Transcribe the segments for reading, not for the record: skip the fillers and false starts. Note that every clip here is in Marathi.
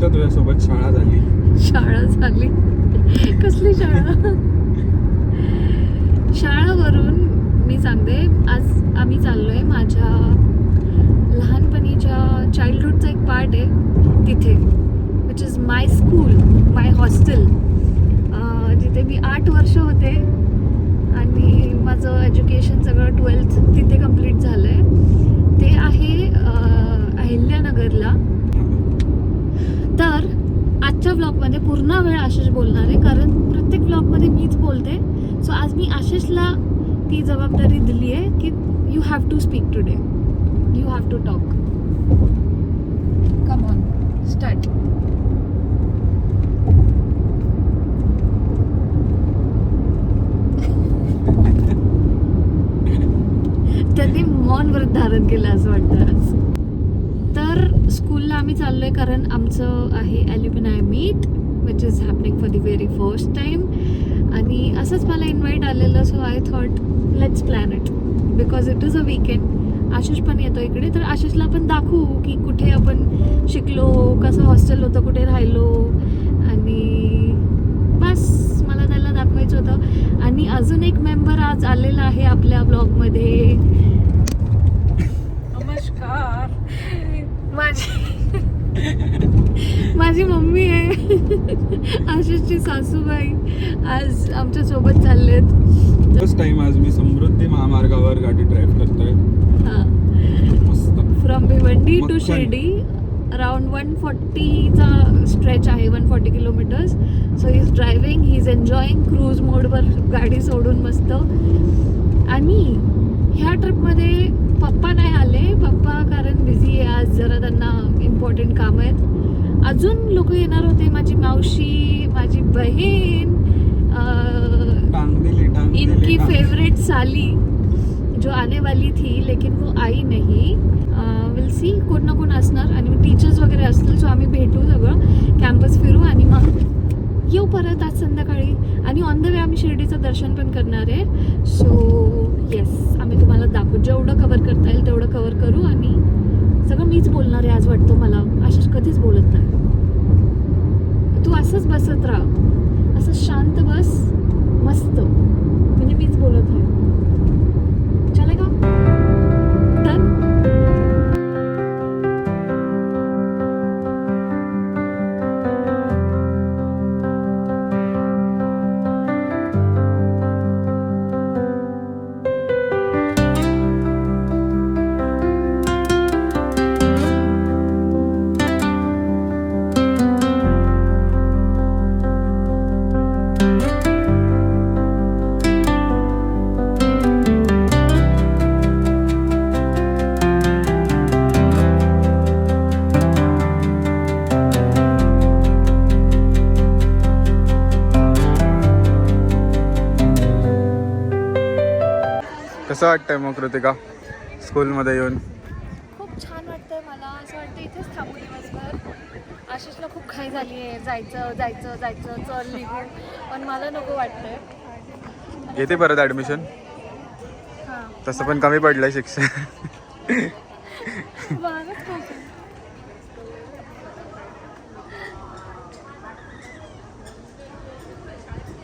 बोलतो तुझ्यासोबत शाळा झाली. शाळा झाली? कसली शाळा? शाळावरून मी सांगते, आज आम्ही चाललोय माझ्या लहानपणीच्या चाइल्डहुडचा एक पार्ट आहे तिथे, which is my school, my hostel, जिथे मी 8 वर्ष होते आणि माझं एज्युकेशन सगळं 12th तिथे कंप्लीट झालं आहे. ते आहे अहिल्यानगरला. तर आजच्या ब्लॉगमध्ये पूर्ण वेळ आशिष बोलणार आहे, कारण प्रत्येक ब्लॉगमध्ये मीच बोलते. सो आज मी आशिषला ती जबाबदारी दिली आहे की you have to speak today, you have to talk. Come on, start. त्यांनी मौन व्रत धारण केलं असं वाटतं आज. तर स्कूलला आम्ही चाललोय कारण आमचं आहे alumni meet which is happening for the very first time. आणि असंच मला इन्व्हाइट आलेलं, so I thought let's plan it because it is a weekend. Ashish पण येतो इकडे, तर आशिषला आपण दाखवू की कुठे आपण शिकलो, कसं हॉस्टेल होतं, कुठे राहिलो, आणि बस मला त्याला दाखवायचं होतं. आणि अजून एक मेंबर आज आलेला आहे आपल्या ब्लॉगमध्ये. नमस्कार. माझी मम्मी आहे, आशिषची सासूबाई आज आमच्या सोबत चाललेत. फर्स्ट टाइम आज मी समृद्धी महामार्गावर गाडी ड्राईव्ह करतोय. मस्त. फ्रॉम भिवंडी टू मक्कन. शिर्डी अराउंड 140चा स्ट्रेच आहे, 140 kilometres. So he is driving, he is enjoying cruise मोडवर गाडी सोडून मस्त. आणि ह्या ट्रिपमध्ये पप्पा नाही आले, पप्पा कारण बिझी आहे आज, जरा त्यांना इम्पॉर्टंट काम आहेत. अजून लोक येणार होते, माझी मावशी, माझी बहीण, इनकी फेवरेट साली जो आने वाली थी लेकिन वो आई नहीं. विल सी, कोण ना कोण असणार आणि टीचर्स वगैरे असतील. सो आम्ही भेटू, सगळं कॅम्पस फिरू आणि मग येऊ परत आज संध्याकाळी. आणि ऑन द वे आम्ही शिर्डीचं दर्शन पण करणार आहे. सो येस, आम्ही तुम्हाला दाखवू, जेवढं कवर करता येईल तेवढं कवर करू. आणि सगळं मीच बोलणार आहे आज वाटतं मला. आशिष कधीच बोलत नाही. तू असंच बसत राहा, असं शांत बस, मस्त, म्हणजे मीच बोलत राहा. चले का? डन. कसं वाटतंय मग कृतिका स्कूलमध्ये येऊन? खूप छान वाटतंय मला. असं वाटतं इथेच थांबू दिवसभर. आशिषला खूप घाई झाली आहे, जायचं जायचं जायचं, चल निघू, पण मला नको वाटतंय. येते परत ॲडमिशन? हां, तसं पण कमी पडलंय शिक्षण. मागच नको.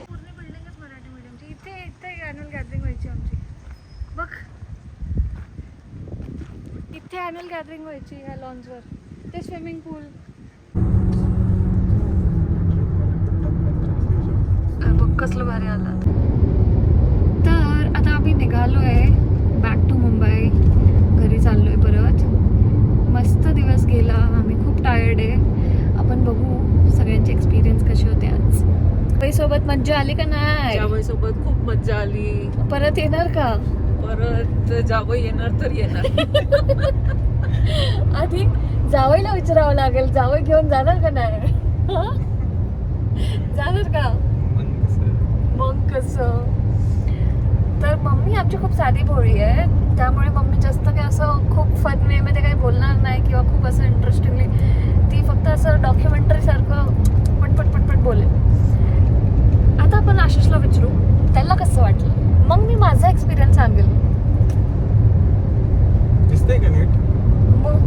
पूर्ण बिल्डिंगच मराठी मीडियमची. इथे ॲन्युअल गॅदरिंग व्हायची आमची, बघ इथे ॲन्युअल गॅदरिंग व्हायची ह्या लॉन्सवर. ते स्विमिंग पूल बघ कसलं भारी आलं. तर आता आम्ही निघालो आहे बॅक टू मुंबई, घरी चाललो आहे परत. मस्त दिवस गेला, आम्ही खूप टायर्ड आहे. आपण बघू सगळ्यांचे एक्सपिरियन्स कसे होते आज. सोबत मज्जा आली का नाही? जावई सोबत खूप मज्जा आली. परत येणार का? परत जावई येणार तर येणार. आधी जावईला विचारावं लागेल, जावई घेऊन जाणार का नाही? जाणार का? मग कसं? तर मम्मी आमची खूप साधी भोळी आहे, त्यामुळे मम्मी जास्त काही असं खूप फन वे मध्ये काही बोलणार नाही किंवा खूप असं इंटरेस्टिंगली. ती फक्त असं डॉक्युमेंटरी सारखं पटपट पटपट बोलेल. आता आपण आशिषला विचारू त्याला कसं वाटलं, मग मी माझा एक्सपिरियन्स सांगेल. दिसतंय का नीट? मग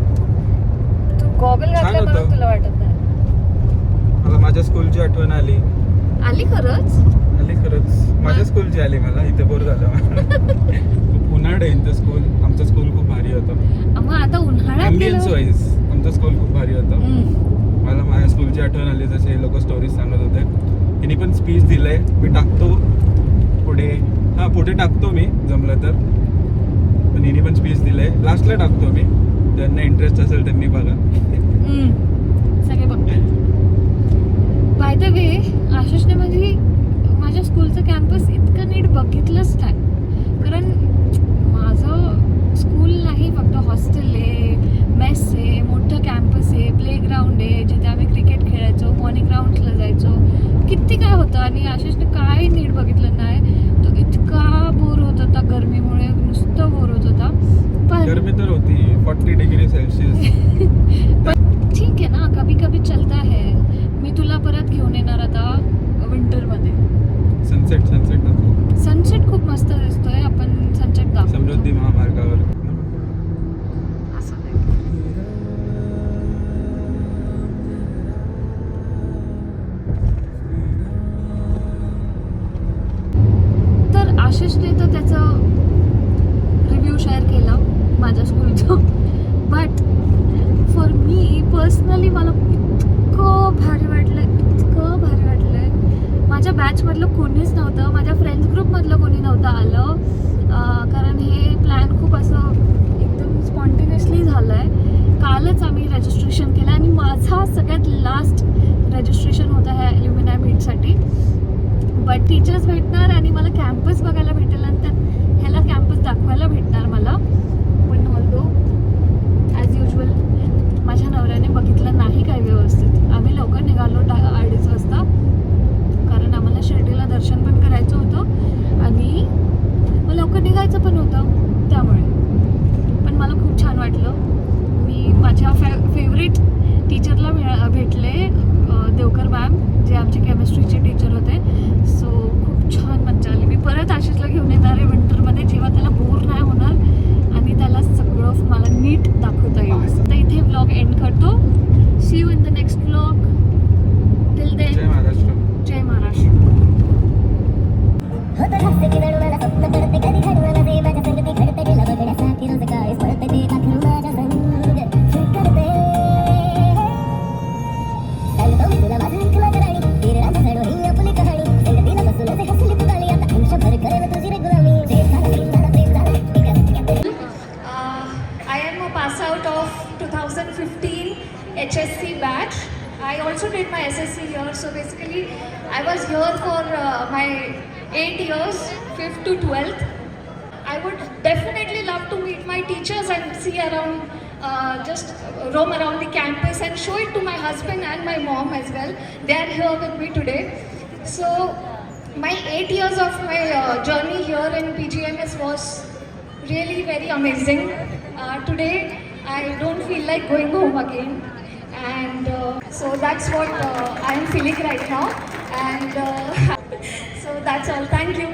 तू गॉगल घातल्यामुळे तुला वाटत नाही. माझ्या स्कूलची आठवण आली खरंच खरंच माझ्या स्कूलची आली मला. इथे बोर झालं. खूप उन्हाळ आहे इथं स्कूल. आमचं स्कूल खूप भारी होतं. मग आता उन्हाळ्यात ॲम्बियन्स गेल्यावर- वाईज आमचं स्कूल खूप भारी होतं. मला माझ्या स्कूलची आठवण आली. जसे हे लोक स्टोरीज सांगत होते. हिने पण स्पीच दिलंय. मी टाकतो पुढे टाकतो मी जमलं तर. पण हिने पण स्पीच दिलंय. लास्टला टाकतो मी. ज्यांना इंटरेस्ट असेल त्यांनी बघा. सगळे बघतात. बाय द वे आशिषने माझ्या स्कूलचं कॅम्पस इतकं नीट बघितलंच नाही. कारण माझं स्कूल नाही फक्त हॉस्टेल आहे, मेस आहे, मोठं कॅम्पस आहे, प्लेग्राऊंड आहे जिथे आम्ही क्रिकेट खेळायचो, मॉर्निंग राऊंड्सला जायचो, किती काय होतं. आणि आशिषने काय नीट बघितलं नाही. तो इतका बोर होत होता गरमीमुळे, नुसतं बोर होत होता. पण गरमी तर होती 40 डिग्री सेल्सिअस. ठीक आहे ना, कभी कभी चलता है. मी तुला परत घेऊन येणार आता विंटरमध्ये. सनसेट दाखव. सनसेट खूप मस्त दिसतोय. आपण सनसेट दाखवू. समृद्धी महामार्गावर. असं नाही. तर आशिषने तर त्याचं रिव्ह्यू शेअर केला माझ्या स्कूलचं. बट फॉर मी पर्सनली मला इतकं भारी वाटलं. माझ्या बॅचमधलं कोणीच नव्हतं. माझ्या फ्रेंड्स ग्रुपमधलं कोणी नव्हतं आलं. कारण हे प्लॅन खूप असं एकदम स्पॉन्टेनियसली झालं आहे. कालच आम्ही रजिस्ट्रेशन केलं आणि माझा सगळ्यात लास्ट रजिस्ट्रेशन होतं ह्या ल्युमिनाय मीटसाठी. बट टीचर्स भेटणार आणि मला कॅम्पस बघायला भेटेल आणि त्यात ह्याला कॅम्पस दाखवायला भेटणार मला. पण ऑल्दो ॲज युजल माझ्या नवऱ्याने बघितलं नाही काय व्यवस्थित. आम्ही लवकर निघालो 2:30 वाजता. कारण आम्हाला शिर्डीला दर्शन पण करायचं होतं आणि मग लवकर निघायचं पण होतं त्यामुळे. पण मला खूप छान वाटलं. मी माझ्या फेवरेट टीचरला भेटले, देवकर मॅम, जे आमचे केमिस्ट्रीचे टीचर होते. सो खूप छान मज्जा आली. मी परत आशिषला घेऊन येणार आहे विंटरमध्ये, जेव्हा त्याला बोर नाही होणार आणि त्याला सगळं मला नीट दाखवता येईल. तर इथे व्लॉग एंड करतो. See you in the next vlog. Till then, जय महाराष्ट्र. जय Maharashtra. I am a pass out of 2015 HSC batch. I also did my SSC here. So basically, I was here for my 8 years, 5th to 12th. I would definitely love to meet my teachers and see around, just roam around the campus and show it to my husband and my mom as well. They are here with me today. So my 8 years of my journey here in PGMS was really very amazing. Today I don't feel like going home again, and so that's what I am feeling right now. And so that's all. Thank you.